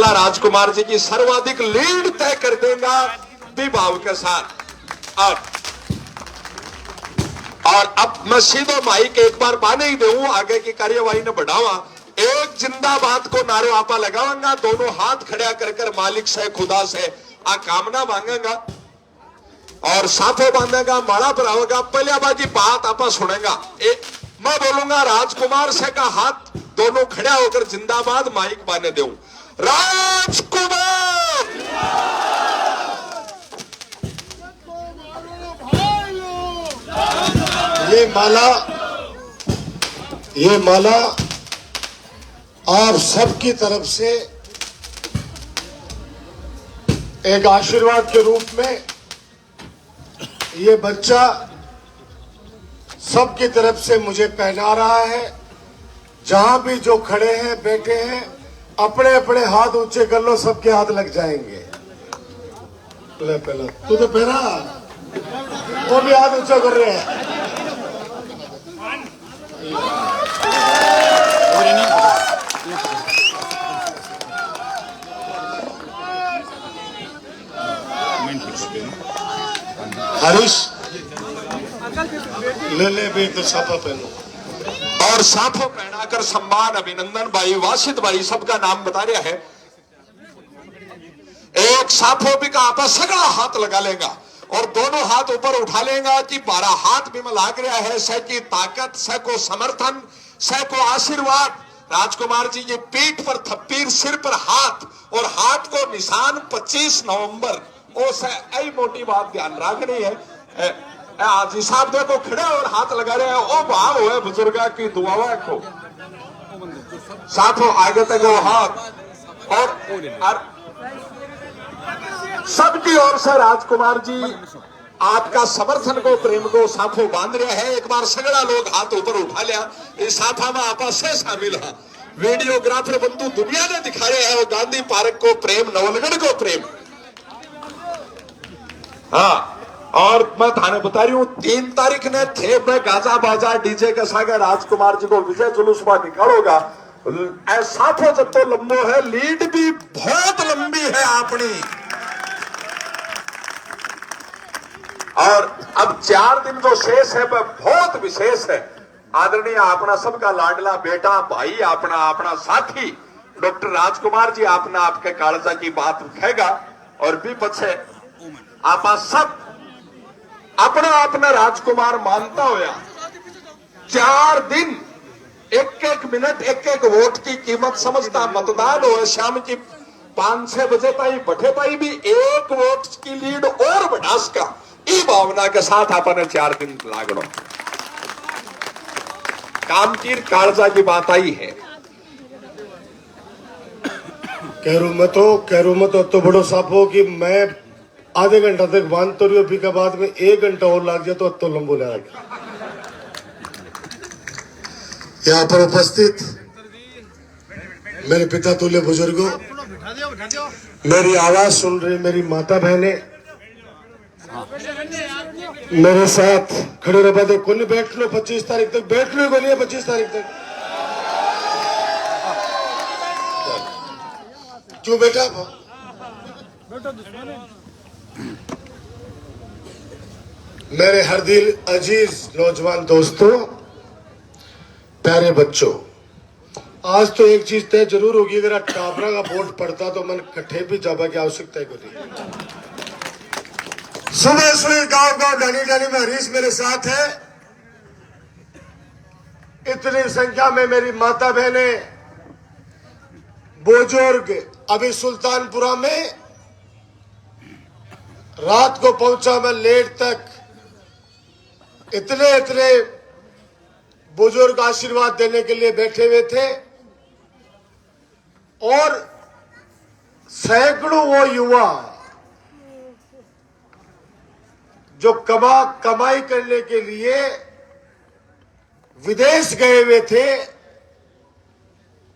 लाडला राजकुमार जी की सर्वाधिक लीड तय कर देगा विभाव के साथ। और अब मैं सीधो माइक एक बार बाने ही दूं, आगे की कार्यवाही ने बढ़ावा। एक जिंदाबाद को नारो आपा लगाऊंगा, दोनों हाथ खड़ा कर मालिक से खुदा से आ कामना मांगेगा और साफो बांधेगा, माला पहरावेगा। पहले बाजी बात आपा सुनेगा, मैं बोलूंगा राजकुमार से का हाथ दोनों खड़ा होकर जिंदाबाद माइक बाने दूं। राजकुमार ये माला आप सबकी तरफ से एक आशीर्वाद के रूप में ये बच्चा सबकी तरफ से मुझे पहना रहा है। जहां भी जो खड़े हैं बैठे हैं, अपने अपने हाथ ऊंचे कर लो, सबके हाथ लग जाएंगे। ले पहला तू तो पहना, वो भी हाथ ऊंचा कर रहे हैं। हरीश ले भी तो साफा पहनो और साफो पहनाकर सम्मान अभिनंदन भाई वासित भाई सबका नाम बता रहा है। एक साफो भी का आपा सगड़ा हाथ लगा लेगा और दोनों हाथ ऊपर उठा लेगा कि 12 हाथ भी में लाग रहा है। सह की ताकत, सह को समर्थन, सह को आशीर्वाद। राजकुमार जी ये पीठ पर थप्पीर, सिर पर हाथ और हाथ को निशान 25 नवंबर। ओ ऐ मोटी बात ध्यान रखनी है। आज हिसाब देखो खड़े और हाथ लगा रहे हैं, ओ भाव हुए बुजुर्गा की दुआवा को साथों आगे तक वो हाथ और सबकी ओर से राजकुमार जी आपका समर्थन को, प्रेम को साफो बांध रहे हैं। एक बार सगड़ा लोग हाथ ऊपर उठा लिया। इस साफा में आपा से शामिल है। वीडियोग्राफर बंधु दुनिया ने दिखा रहे हैं गांधी पार्क को प्रेम, नवलगढ़ को प्रेम। हाँ, और मैं थाने बता रही हूँ 3 तारीख ने थे में गाजा बाजा डीजे के सागे राजकुमार जी को विजय जुलूस में निकालोगा। ऐसा तो जब तो लंबो है, लीड भी बहुत लंबी है अपनी। और अब 4 दिन जो शेष है वह बहुत विशेष है। आदरणीय अपना सबका लाडला बेटा भाई, अपना अपना साथी डॉक्टर राजकुमार जी अपना आपके कालजा की बात रखेगा और भी पछे आप सब अपना अपना राजकुमार मानता होया 4 दिन 1-1 मिनट 1-1 वोट की कीमत समझता मतदान हो। शाम की 5-6 बजे ताई बठे ताई भी 1 वोट की लीड और बढ़ास का ई भावना के साथ आपने 4 दिन लागड़ो। कामकीर कालजा की बात आई है। कह मत तो बड़ो साफो कि मैं आधे घंटा तक बांध तो रही, के बाद में 1 घंटा और लग जाए तो लंबो लगा। यहाँ पर उपस्थित मेरे पिता तुल्य बुजुर्गों, मेरी आवाज सुन रही मेरी माता बहने, मेरे साथ खड़े रह पाते कोई बैठ लो 25 तारीख तक, बैठ लो बोलिए 25 तारीख तक। क्यों बेटा? मेरे हर दिल अजीज नौजवान दोस्तों, प्यारे बच्चों, आज तो एक चीज तय जरूर होगी, अगर टाबरा का वोट पड़ता तो मन कट्ठे भी जाबा की आवश्यकता है कोई। सुबह सुबह गांव गांव डानी डानी में हरीश मेरे साथ है। इतनी संख्या में मेरी माता बहने, बुजुर्ग अभी सुल्तानपुरा में रात को पहुंचा मैं लेट तक। इतने बुजुर्ग आशीर्वाद देने के लिए बैठे हुए थे और सैकड़ों वो युवा जो कमाई करने के लिए विदेश गए हुए थे,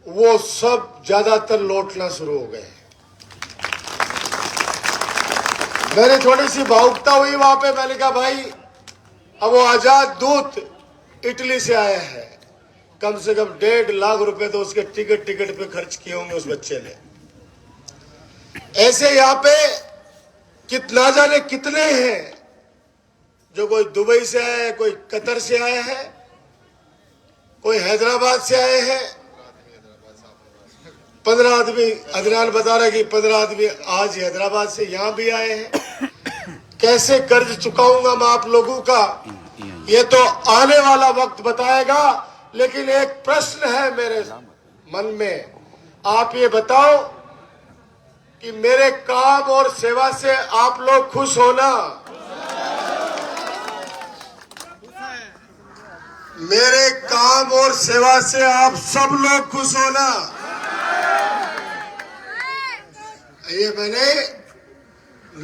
वो सब ज्यादातर लौटना शुरू हो गए। मेरी थोड़ी सी भावुकता हुई वहां पे। मैंने कहा भाई, अब वो आजाद दूत इटली से आया है, कम से कम 1.5 लाख रुपए तो उसके टिकट पे खर्च किए होंगे उस बच्चे ने। ऐसे यहाँ पे कितना जाने कितने हैं जो कोई दुबई से आए हैं, कोई कतर से आए हैं, कोई हैदराबाद से आए हैं। 15 आदमी अदनान बता रहा कि 15 आदमी आज हैदराबाद से यहां भी आए हैं। कैसे कर्ज चुकाऊंगा मैं आप लोगों का, ये तो आने वाला वक्त बताएगा। लेकिन एक प्रश्न है मेरे मन में, आप ये बताओ कि मेरे काम और सेवा से आप लोग खुश हो ना? मेरे काम और सेवा से आप सब लोग खुश हो ना? ये मैंने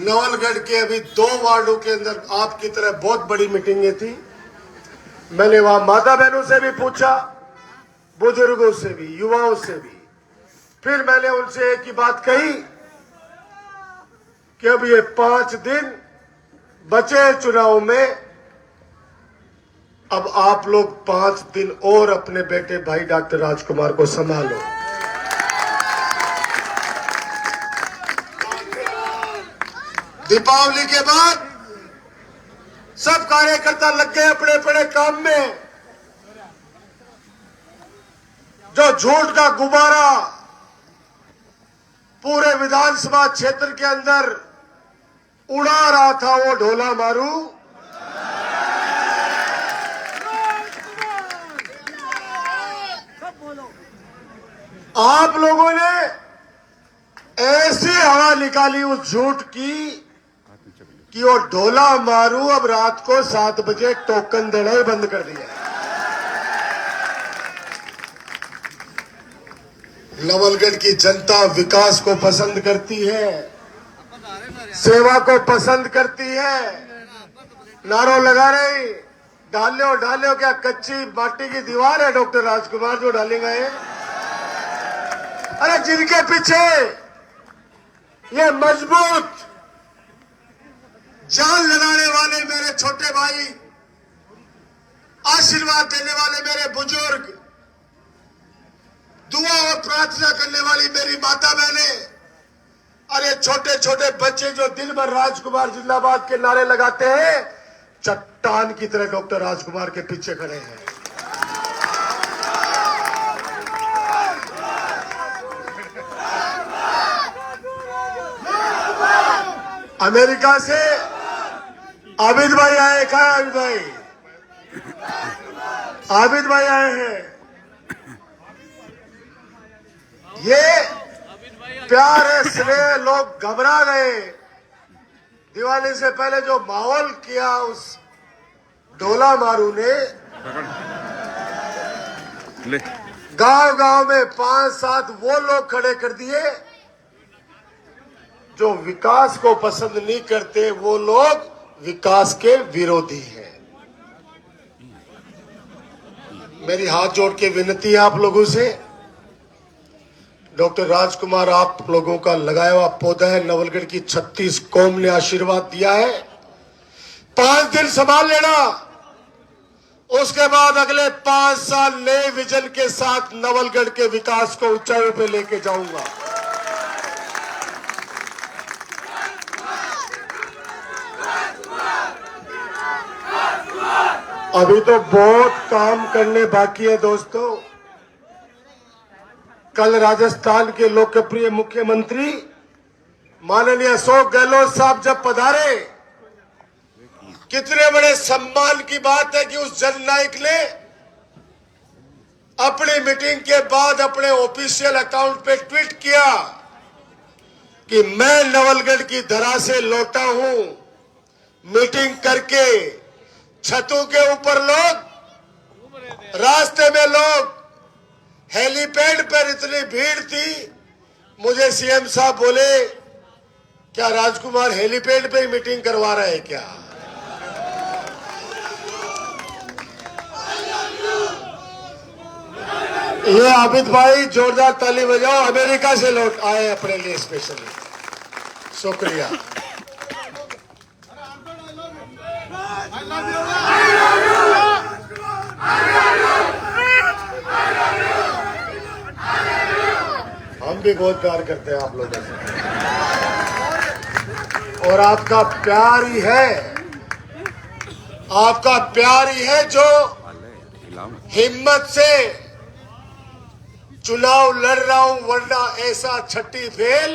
नवलगढ़ के अभी 2 वार्डों के अंदर आपकी तरह बहुत बड़ी मीटिंगें थी। मैंने वहां माता बहनों से भी पूछा, बुजुर्गों से भी, युवाओं से भी। फिर मैंने उनसे एक ही बात कही कि अब ये 5 दिन बचे चुनाव में, अब आप लोग 5 दिन और अपने बेटे भाई डॉक्टर राजकुमार को संभालो। दीपावली के बाद सब कार्यकर्ता लग गए अपने अपने काम में। जो झूठ का गुब्बारा पूरे विधानसभा क्षेत्र के अंदर उड़ा रहा था, वो ढोला मारू। आप लोगों ने ऐसी हवा निकाली उस झूठ की कि वो ढोला मारू अब रात को 7 बजे टोकन देना ही बंद कर दिया। नवलगढ़ की जनता विकास को पसंद करती है, सेवा को पसंद करती है। नारों लगा रही, डालो डालो, क्या कच्ची माटी की दीवार है डॉक्टर राजकुमार जो डालेंगे? अरे जिनके पीछे ये मजबूत जान लगाने वाले मेरे छोटे भाई, आशीर्वाद देने वाले मेरे बुजुर्ग, दुआ और प्रार्थना करने वाली मेरी माता बहनें, अरे छोटे छोटे बच्चे जो दिन भर राजकुमार जिंदाबाद के नारे लगाते हैं, चट्टान की तरह डॉक्टर राजकुमार के पीछे खड़े हैं। अमेरिका से आबिद भाई आए। कहा आबिद भाई? आबिद भाई आए हैं। ये प्यार है, स्नेह, लोग घबरा गए। दिवाली से पहले जो माहौल किया उस ढोला मारू ने, गांव गांव में 5-7 वो लोग खड़े कर दिए जो विकास को पसंद नहीं करते, वो लोग विकास के विरोधी हैं। मेरी हाथ जोड़ के विनती है आप लोगों से, डॉक्टर राजकुमार आप लोगों का लगाया हुआ पौधा है। नवलगढ़ की 36 कौम ने आशीर्वाद दिया है। 5 दिन संभाल लेना, उसके बाद अगले 5 साल नए विजन के साथ नवलगढ़ के विकास को ऊंचाइयों पे लेके जाऊंगा। अभी तो बहुत काम करने बाकी है दोस्तों। कल राजस्थान के लोकप्रिय मुख्यमंत्री माननीय अशोक गहलोत साहब जब पधारे, कितने बड़े सम्मान की बात है कि उस जननायक ने अपनी मीटिंग के बाद अपने ऑफिशियल अकाउंट पे ट्वीट किया कि मैं नवलगढ़ की धरा से लौटा हूं। मीटिंग करके छतों के ऊपर लोग, रास्ते में लोग, हेलीपैड पर इतनी भीड़ थी। मुझे सीएम साहब बोले, क्या राजकुमार हेलीपैड पे ही मीटिंग करवा रहे हैं क्या? ये आबिद भाई जोरदार ताली बजाओ, अमेरिका से लौट आए अपने लिए स्पेशली। शुक्रिया। हम भी बहुत प्यार करते हैं आप लोगों से। और आपका प्यार ही है, आपका प्यार ही है जो हिम्मत से चुनाव लड़ रहा हूं, वरना ऐसा छठी फेल,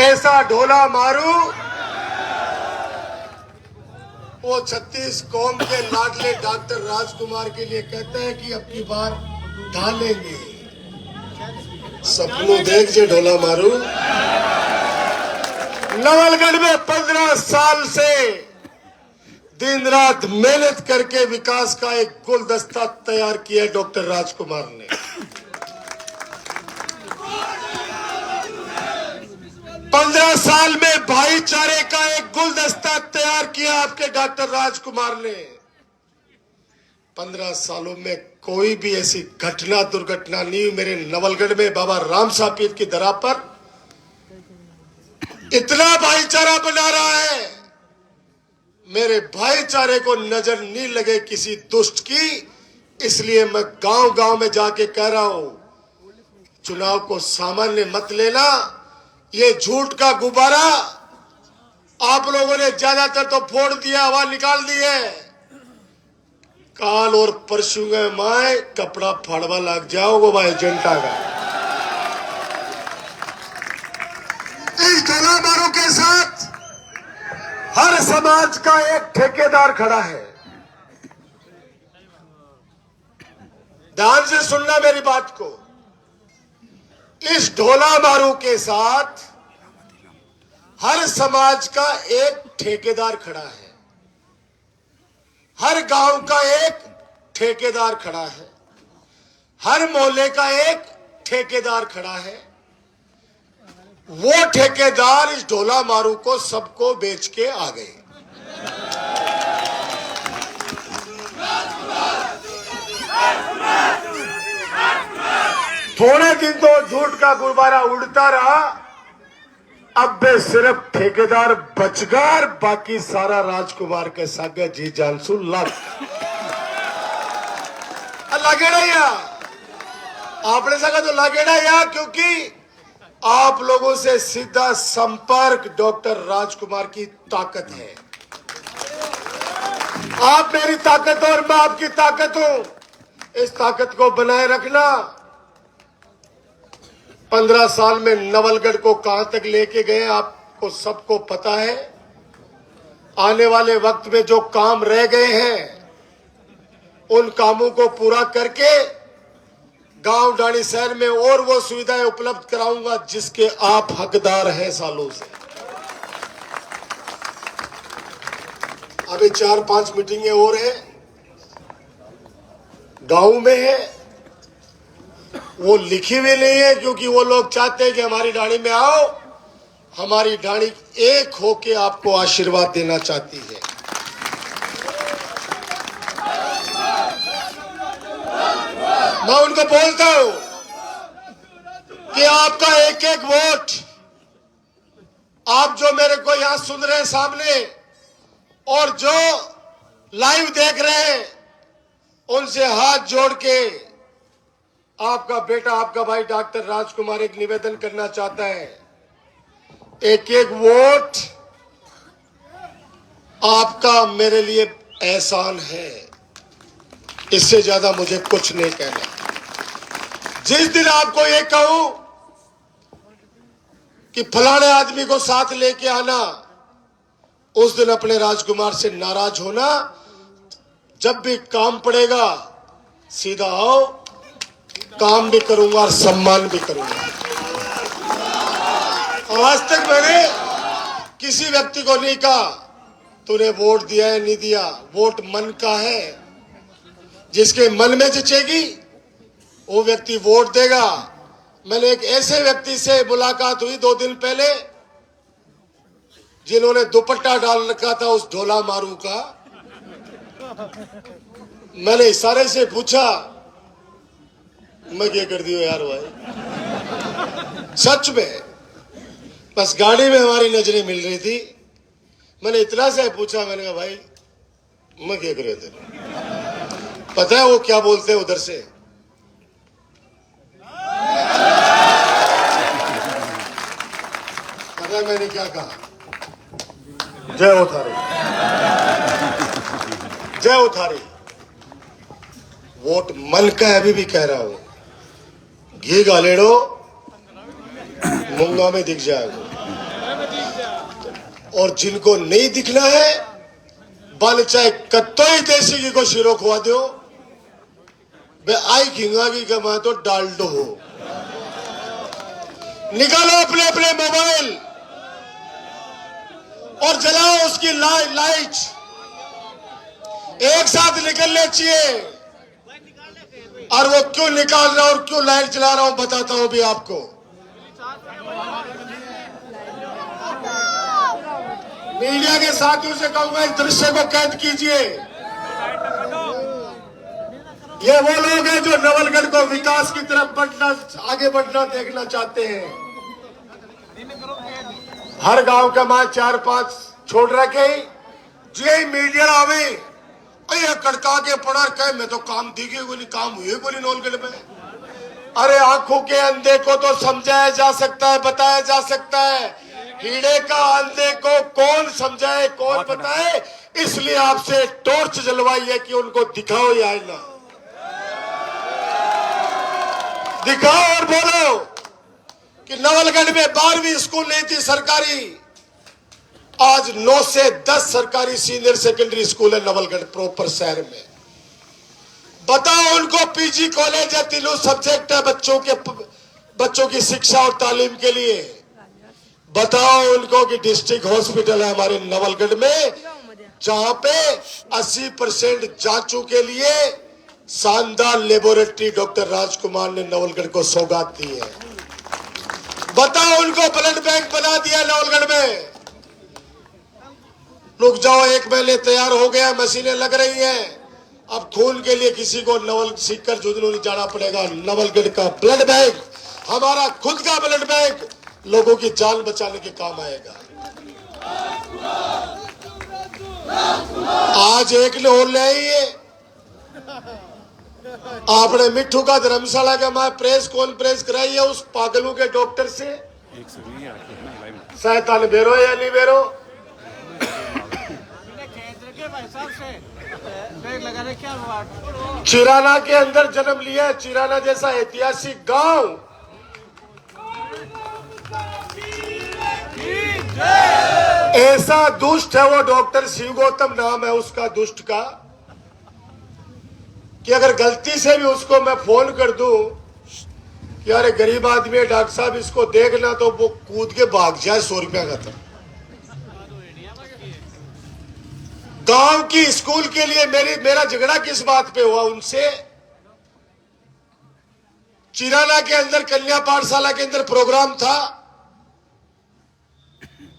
ऐसा ढोला मारू, वो 36 कौम के लाडले डॉक्टर राजकुमार के लिए कहते हैं कि अब की बार ढालेंगे। सपनों देख जे ढोला मारू। नवलगढ़ में 15 साल से दिन रात मेहनत करके विकास का एक गुलदस्ता तैयार किया डॉक्टर राजकुमार ने। 15 साल में भाईचारे का एक गुलदस्ता तैयार किया आपके डॉक्टर राजकुमार ने। 15 सालों में कोई भी ऐसी घटना दुर्घटना नहीं हुई। मेरे नवलगढ़ में बाबा राम साहब पीर की दरा पर इतना भाईचारा बना रहा है, मेरे भाईचारे को नजर नहीं लगे किसी दुष्ट की। इसलिए मैं गांव गांव में जाके कह रहा हूं, चुनाव को सामान्य मत लेना। ये झूठ का गुब्बारा आप लोगों ने ज्यादातर तो फोड़ दिया, हवा निकाल दी है। काल और परसों में माए कपड़ा फाड़वा लग जाओगे भाई एजेंटा का। इस ढोलामारों के साथ हर समाज का एक ठेकेदार खड़ा है। ध्यान से सुनना मेरी बात को। इस ढोलामारू के साथ हर समाज का एक ठेकेदार खड़ा है, हर गांव का एक ठेकेदार खड़ा है, हर मोहल्ले का एक ठेकेदार खड़ा है। वो ठेकेदार इस ढोलामारू को सबको बेच के आ गए। थोड़े दिन तो झूठ का गुब्बारा उड़ता रहा, अब बे सिर्फ ठेकेदार बच गया और बाकी सारा राजकुमार के सागे जी जानसू लगेड़ा या आपने सका तो लगेड़ा या, क्योंकि आप लोगों से सीधा संपर्क डॉक्टर राजकुमार की ताकत है। आप मेरी ताकत और मैं आपकी ताकत हूं। इस ताकत को बनाए रखना। 15 साल में नवलगढ़ को कहां तक लेके गए आपको सबको पता है। आने वाले वक्त में जो काम रह गए हैं उन कामों को पूरा करके गांव डाणी शहर में और वो सुविधाएं उपलब्ध कराऊंगा जिसके आप हकदार हैं सालों से। अभी 4-5 मीटिंगें और हैं, गांव में है, वो लिखी हुई नहीं है क्योंकि वो लोग चाहते हैं कि हमारी डाणी में आओ, हमारी डाणी एक होके आपको आशीर्वाद देना चाहती है। मैं उनको बोलता हूं कि आपका एक एक वोट, आप जो मेरे को यहां सुन रहे हैं सामने और जो लाइव देख रहे हैं, उनसे हाथ जोड़ के आपका बेटा, आपका भाई डॉक्टर राजकुमार एक निवेदन करना चाहता है। एक एक वोट आपका मेरे लिए एहसान है, इससे ज्यादा मुझे कुछ नहीं कहना। जिस दिन आपको ये कहूं कि फलाने आदमी को साथ लेके आना, उस दिन अपने राजकुमार से नाराज होना। जब भी काम पड़ेगा सीधा आओ, काम भी करूंगा और सम्मान भी करूंगा। आज तक मैंने किसी व्यक्ति को नहीं कहा तूने वोट दिया है नहीं दिया। वोट मन का है, जिसके मन में जचेगी वो व्यक्ति वोट देगा। मैंने एक ऐसे व्यक्ति से मुलाकात हुई 2 दिन पहले जिन्होंने दुपट्टा डाल रखा था उस ढोलामारू का। मैंने इशारे से पूछा, मैं क्या कर दियो यार भाई, सच में बस गाड़ी में हमारी नजरें मिल रही थी। मैंने इतना से पूछा, मैंने कहा भाई मैं क्या कर रहे थे। पता है वो क्या बोलते हैं उधर से, है मैंने क्या कहा? जय हो थारी, जय हो थारी। वोट मन का है, अभी भी कह रहा हूं, घी गालेड़ो मूंगा में दिख जाएगा। और जिनको नहीं दिखना है, बल चाहे कत्तो ही देसी घी को शिरो खुआ दो, बे आई खिंगा की कमा तो डाल दो। निकालो अपने अपने मोबाइल और जलाओ उसकी लाइट। एक साथ निकलने चाहिए। और वो क्यों निकाल रहा हूं और क्यों लाइट जला रहा हूं बताता हूं भी आपको। मीडिया के साथियों से कहूंगा, इस दृश्य को कैद कीजिए। ये वो लोग हैं जो नवलगढ़ को विकास की तरफ आगे बढ़ना देखना चाहते हैं। हर गांव का मां 4-5 छोड़ रखे जी मीडिया आवे कड़का के पड़ा कहे मैं तो काम दिखे को नहीं, काम हुए को नहीं नवलगढ़ में। अरे आंखों के अंधे को तो समझाया जा सकता है, बताया जा सकता है, हीड़े का अंधे को कौन समझाए कौन बताए। इसलिए आपसे टॉर्च जलवाई है कि उनको दिखाओ या ना दिखाओ और बोलो कि नवलगढ़ में 12वीं स्कूल नहीं थी सरकारी, आज 9 से 10 सरकारी सीनियर सेकेंडरी स्कूल है नवलगढ़ प्रॉपर शहर में। बताओ उनको पीजी कॉलेज है, तीनों सब्जेक्ट है बच्चों की शिक्षा और तालीम के लिए। बताओ उनको कि डिस्ट्रिक्ट हॉस्पिटल है हमारे नवलगढ़ में, जहां पे 80% जांचों के लिए शानदार लेबोरेटरी डॉक्टर राजकुमार ने नवलगढ़ को सौगात दी है। बताओ उनको ब्लड बैंक बना दिया नवलगढ़ में। रुक जाओ, 1 महीने तैयार हो गया, मशीनें लग रही हैं। अब खून के लिए किसी को सीकर जुदनू नहीं जाना पड़ेगा। नवलगढ़ का ब्लड बैंक, हमारा खुद का ब्लड बैंक, लोगों की जान बचाने के काम आएगा। आज एक ने और ले आई है, आपने मिट्ठू का धर्मशाला का मैं प्रेस कॉन्फ्रेंस कराई है उस पागलों के डॉक्टर से। 97 बेरो या नहीं बेरो चिराना के अंदर जन्म लिया है, चिराना जैसा ऐतिहासिक गांव। ऐसा दुष्ट है वो डॉक्टर शिव गौतम नाम है उसका दुष्ट का, कि अगर गलती से भी उसको मैं फोन कर दूं कि अरे गरीब आदमी है डॉक्टर साहब इसको देखना, तो वो कूद के भाग जाए 100 रुपया का। था गांव की स्कूल के लिए मेरा झगड़ा किस बात पे हुआ उनसे। चिराना के अंदर कन्या पाठशाला के अंदर प्रोग्राम था,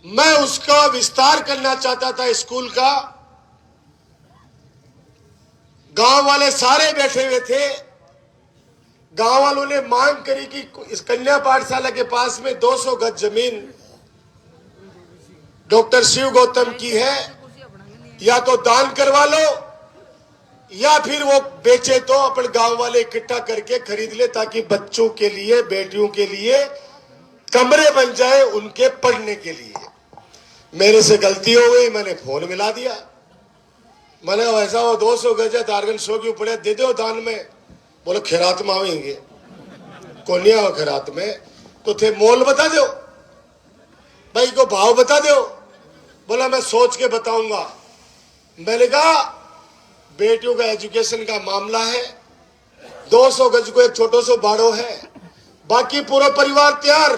मैं उसका विस्तार करना चाहता था स्कूल का। गांव वाले सारे बैठे हुए थे। गांव वालों ने मांग करी कि इस कन्या पाठशाला के पास में 200 गज जमीन डॉक्टर शिव गौतम की है, या तो दान करवा लो या फिर वो बेचे तो अपन गांव वाले इकट्ठा करके खरीद ले, ताकि बच्चों के लिए बेटियों के लिए कमरे बन जाए उनके पढ़ने के लिए। मेरे से गलती हो गई, मैंने फोन मिला दिया। मैंने वैसा वो 200 गज है तारगन 100 के ऊपर दे दो दान में। बोलो खैरात में आवेंगे कोनिया हो खैरात में तो थे मोल बता दो भाई को भाव बता दो। बोला मैं सोच के बताऊंगा। मैंने कहा बेटियों का एजुकेशन का मामला है, 200 गज को एक छोटो सो बाड़ो है, बाकी पूरा परिवार तैयार।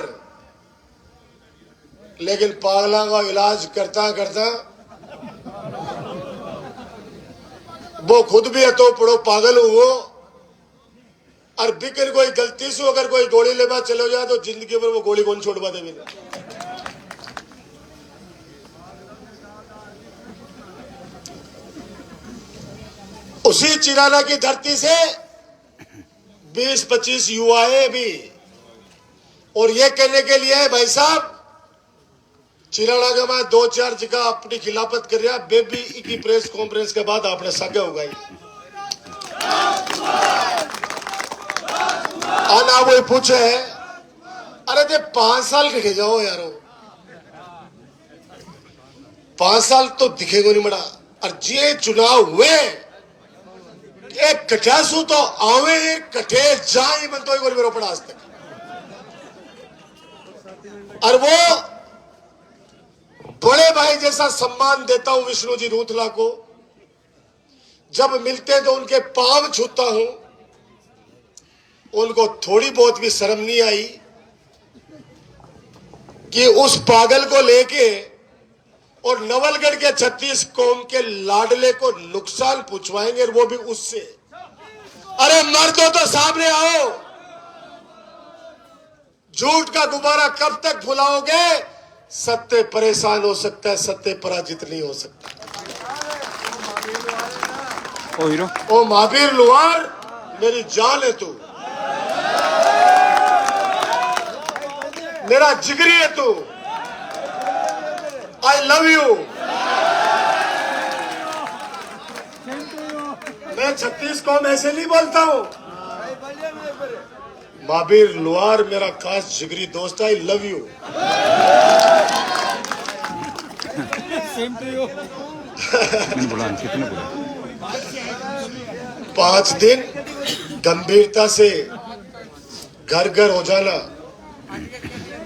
लेकिन पागला का इलाज करता करता वो खुद भी है तो पड़ो पागल हुओ, और बिकर कोई गलती से अगर कोई गोली लेवा चले जाए तो जिंदगी भर वो गोली कौन छोड़वा दे। उसी चिराना की धरती से 20-25 युवाएं भी, और ये कहने के लिए है भाई साहब चिराना के बाद 2-4 जगह अपनी खिलाफत कर रहा बेबी की प्रेस कॉन्फ्रेंस के बाद आपने सगे हो गई। आना वो पूछे अरे ते 5 साल के जाओ यारो 5 साल तो दिखेगा नहीं मड़ा। और जे चुनाव हुए एक कठियासू तो आवे कठे जाए बनतो एक मेरे पड़ा आज तक। और वो बड़े भाई जैसा सम्मान देता हूं विष्णु जी रूथला को। जब मिलते तो उनके पांव छूता हूं। उनको थोड़ी बहुत भी शर्म नहीं आई कि उस पागल को लेके और नवलगढ़ के 36 कौम के लाडले को नुकसान पूछवाएंगे, और वो भी उससे। अरे मर्दों तो सामने आओ। झूठ का गुब्बारा कब तक फुलाओगे? सत्य परेशान हो सकता है, सत्य पराजित नहीं हो सकता। ओ हीरो, ओ महावीर लुहार, मेरी जान है तू, मेरा जिगरी है तू। I love you. मैं 36 कौम ऐसे नहीं बोलता हूं। महावीर लुहार मेरा खास जिगरी दोस्त है। I love you. मैंने बोला कितने बोला 5 दिन गंभीरता से घर घर हो जाना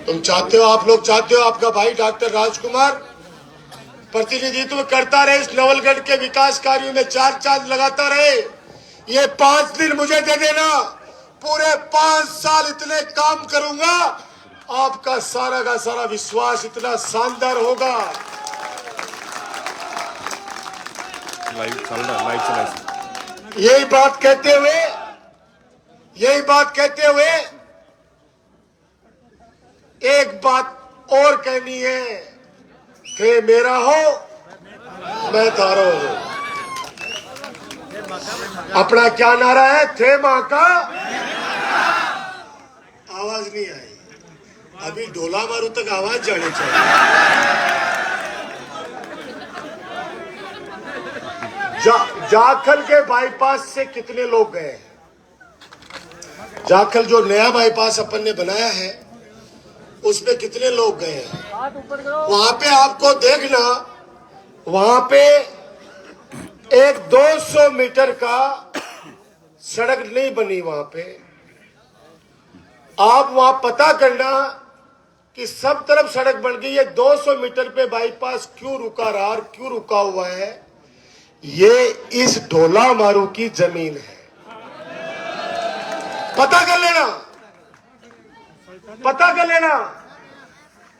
तुम चाहते हो। आप लोग चाहते हो आपका भाई डॉक्टर राजकुमार प्रतिनिधित्व करता रहे, इस नवलगढ़ के विकास कार्यों में 4 चांद लगाता रहे। ये 5 दिन मुझे दे देना, पूरे 5 साल इतने काम करूंगा, आपका सारा का सारा विश्वास इतना शानदार होगा। लाइव चल रहा, लाइव चला। यही बात कहते हुए एक बात और कहनी है कि मेरा हो मैं तारो हूं। अपना क्या नारा है? थे मां का। आवाज नहीं आई, अभी डोला मारू तक आवाज जानी चाहिए। जाखल के बाईपास से कितने लोग गए? जाखल जो नया बाईपास अपन ने बनाया है उसमें कितने लोग गए हैं? वहां पे आपको देखना, वहां पे एक 200 मीटर का सड़क नहीं बनी। वहां पे आप वहां पता करना कि सब तरफ सड़क बन गई है। 200 मीटर पे बाईपास क्यों रुका रहा और क्यों रुका हुआ है? ये इस ढोला मारू की जमीन है। पता कर लेना।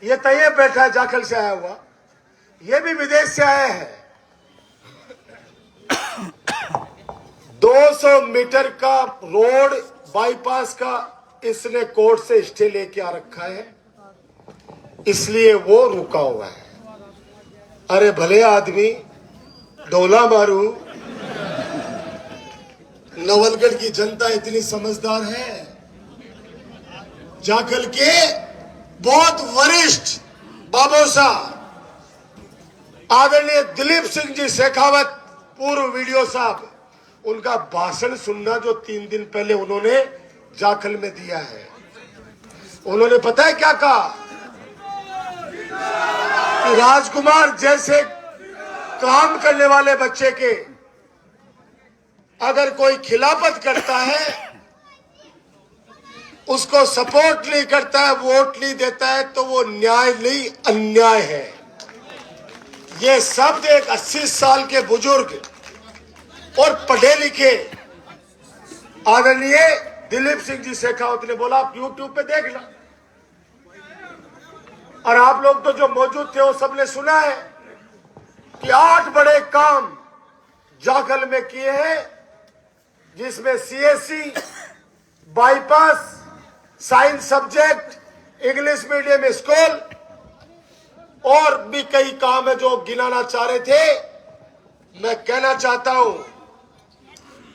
ये तैयब बैठा है, जाखल से आया हुआ, ये भी विदेश से आया है। 200 मीटर का रोड बाईपास का इसने कोर्ट से स्टे लेके आ रखा है, इसलिए वो रुका हुआ है। अरे भले आदमी, डोला मारू, नवलगढ़ की जनता इतनी समझदार है। जाखल के बहुत वरिष्ठ बाबोसा आदरणीय दिलीप सिंह जी शेखावत, पूर्व वीडियो साहब, उनका भाषण सुनना जो 3 दिन पहले उन्होंने जाखल में दिया है। उन्होंने पता है क्या कहा? कि राजकुमार जैसे काम करने वाले बच्चे के अगर कोई खिलाफत करता है, उसको सपोर्ट नहीं करता है, वोट नहीं देता है, तो वो न्याय नहीं अन्याय है। ये शब्द एक 80 साल के बुजुर्ग और पढ़े लिखे आदरणीय दिलीप सिंह जी शेखावत ने बोला। आप YouTube पे देख लो, और आप लोग तो जो मौजूद थे वो सबने सुना है कि 8 बड़े काम जाखल में किए हैं, जिसमें CSC, bypass, science subject, English medium school और भी कई काम है जो गिनाना चाह रहे थे। मैं कहना चाहता हूं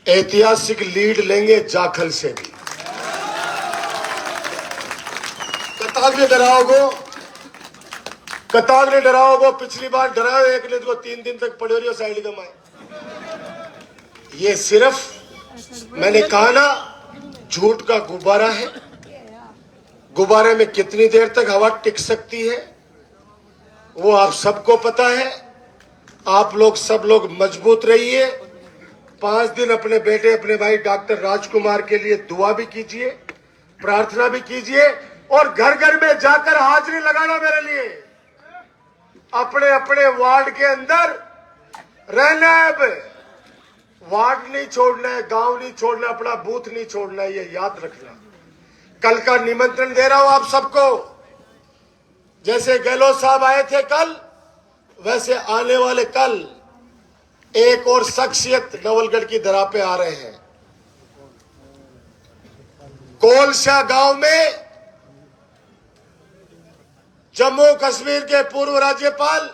ऐतिहासिक लीड लेंगे जाखल से भी। कतार ने डराओगो, पिछली बार डराओ एक ने तो 3 दिन तक पड़े रही हो साइड का माए। ये सिर्फ मैंने कहा ना, झूठ का गुब्बारा है। गुब्बारे में कितनी देर तक हवा टिक सकती है वो आप सबको पता है। आप लोग सब लोग मजबूत रहिए। 5 दिन अपने बेटे अपने भाई डॉक्टर राजकुमार के लिए दुआ भी कीजिए, प्रार्थना भी कीजिए और घर घर में जाकर हाजिरी लगाना मेरे लिए। अपने अपने वार्ड के अंदर रहना है। अब वार्ड नहीं छोड़ना है, गांव नहीं छोड़ना, अपना बूथ नहीं छोड़ना है, ये याद रखना। कल का निमंत्रण दे रहा हूं आप सबको। जैसे गहलोत साहब आए थे कल, वैसे आने वाले कल एक और शख्सियत नवलगढ़ की धरा पे आ रहे हैं। कोलशा गांव में जम्मू कश्मीर के पूर्व राज्यपाल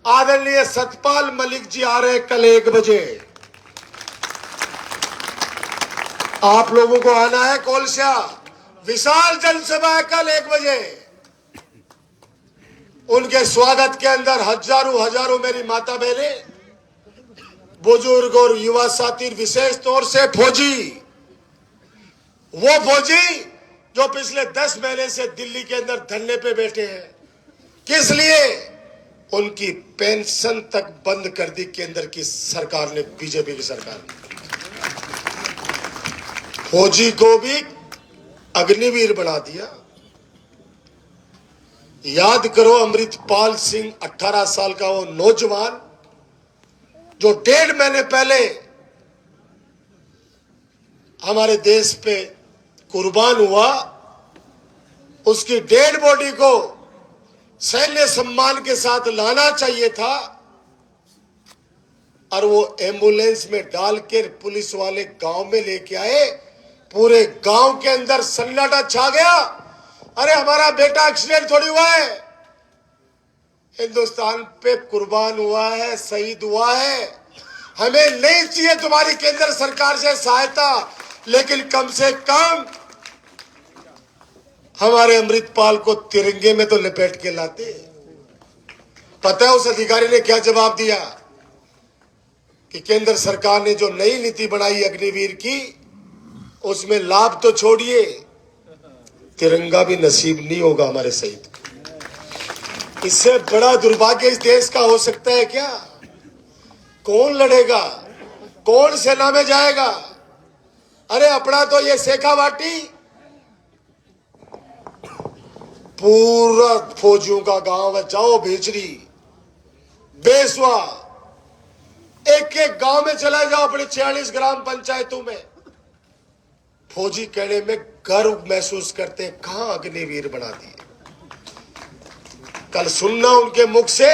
आदरणीय सतपाल मलिक जी आ रहे हैं कल 1 बजे। आप लोगों को आना है कोलशा, विशाल जनसभा है कल 1 बजे। उनके स्वागत के अंदर हजारों मेरी माता बहनें, बुजुर्ग और युवा साथी, विशेष तौर से फौजी, वो फौजी जो पिछले 10 महीने से दिल्ली के अंदर धरने पे बैठे हैं। किस लिए? उनकी पेंशन तक बंद कर दी केंद्र की सरकार ने, बीजेपी की सरकार ने। फौजी को भी अग्निवीर बना दिया। याद करो अमृतपाल सिंह 18 साल का वो नौजवान जो 1.5 महीने पहले हमारे देश पे कुर्बान हुआ, उसकी डेड बॉडी को सैन्य सम्मान के साथ लाना चाहिए था और वो एम्बुलेंस में डाल के पुलिस वाले गांव में लेके आए। पूरे गांव के अंदर सन्नाटा छा गया। अरे हमारा बेटा एक्सीडेंट थोड़ी हुआ है, हिंदुस्तान पे कुर्बान हुआ है, शहीद हुआ है। हमें नहीं चाहिए तुम्हारी केंद्र सरकार से सहायता, लेकिन कम से कम हमारे अमृतपाल को तिरंगे में तो लपेट के लाते। पता है उस अधिकारी ने क्या जवाब दिया कि केंद्र सरकार ने जो नई नीति बनाई अग्निवीर की, उसमें लाभ तो छोड़िए, तिरंगा भी नसीब नहीं होगा हमारे शहीद को। इससे बड़ा दुर्भाग्य इस देश का हो सकता है क्या? कौन लड़ेगा? कौन सेना में जाएगा? अरे अपना तो ये शेखावाटी पूरा फौजियों का गांव है। जाओ भेचरी, बेसवा, एक एक गांव में चला जाओ अपने 46 ग्राम पंचायतों में। फौजी कहने में गर्व महसूस करते हैं, कहां अग्निवीर बना दिए। कल सुनना उनके मुख से,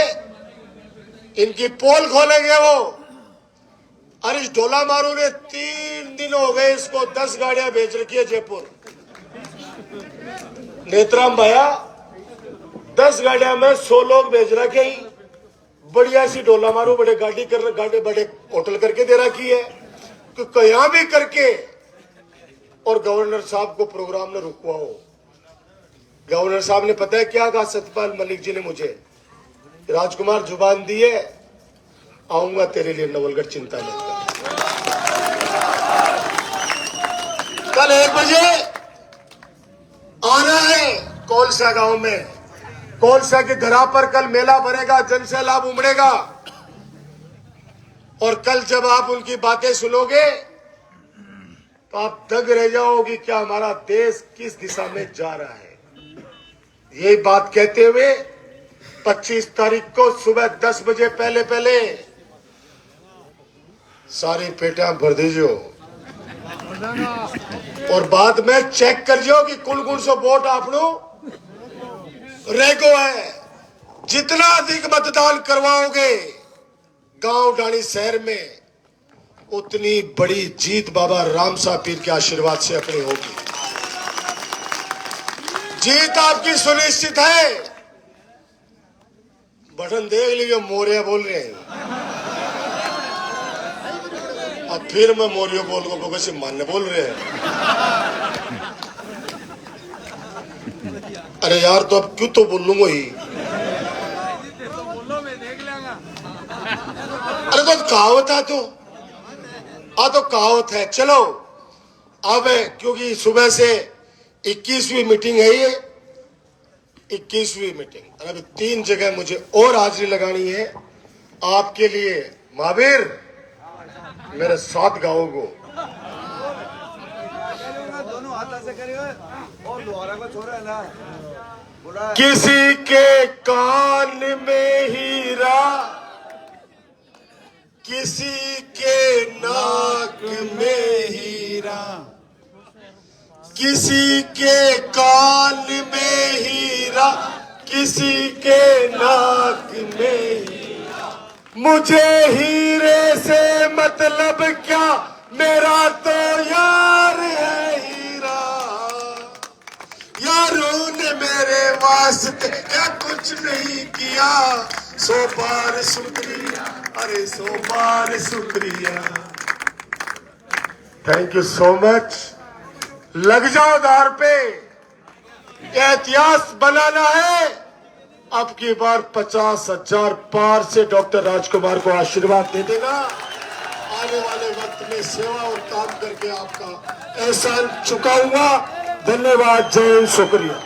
इनकी पोल खोलेंगे वो। अरे इस ढोला मारू ने 3 दिन हो गए इसको 10 गाड़ियां भेज रखी है जयपुर। नेत्राम भैया 10 गाड़ियां में 100 लोग भेज रखे ही। बढ़िया सी ढोला मारू, बड़े गाड़ी बड़े होटल करके दे रखी है कि कहीं भी करके और गवर्नर साहब को प्रोग्राम में रुकवाओ। गवर्नर साहब ने पता है क्या कहा सतपाल मलिक जी ने मुझे? राजकुमार जुबान दी है, आऊंगा तेरे लिए नवलगढ़, चिंता मत कर। कल 1 बजे आना है कोलसा गांव में। कोलसा की धरा पर कल मेला भरेगा, जन सैलाब उमड़ेगा। और कल जब आप उनकी बातें सुनोगे तो आप दंग रह जाओगे, क्या हमारा देश किस दिशा में जा रहा है। ये बात कहते हुए 25 तारीख को सुबह 10 बजे पहले सारी पेटियां भर दीजिए और बाद में चेक कर जो कि कुल सो वोट आपनो रेगो है। जितना अधिक मतदान करवाओगे गांव डाणी शहर में, उतनी बड़ी जीत बाबा रामसा पीर के आशीर्वाद से अपनी होगी। जीत आपकी सुनिश्चित है। बटन देख लीजिए, मौर्य बोल रहे हैं। अब फिर मैं मौर्य बोल को कैसे मान्य बोल रहे हैं। अरे यार तो अब क्यों तो बोल लूंगा ही। अरे तो कहावत है तो कहावत है। चलो अब क्योंकि सुबह से 21वीं मीटिंग है, ये 21वीं मीटिंग, और अभी 3 जगह मुझे और हाजिरी लगानी है आपके लिए। महावीर मेरे 7 गांवों को दोनों हाथ ऐसे करिए और लोहारा को छोड़ा है ना बुरा किसी के कान में हीरा, किसी के नाक में हीरा, किसी के कान में हीरा, किसी के नाक में हीरा। मुझे हीरे से मतलब क्या, मेरा तो यार है हीरा। यारों ने मेरे वास्ते क्या कुछ नहीं किया, 100 बार शुक्रिया, अरे 100 बार शुक्रिया। Thank you so much. लग जाओ दार पे, यह इतिहास बनाना है। अब की बार 50,000 पार से डॉक्टर राजकुमार को आशीर्वाद दे देना। आने वाले वक्त में सेवा और काम करके आपका एहसान चुकाऊंगा। धन्यवाद, जय हिंद, शुक्रिया।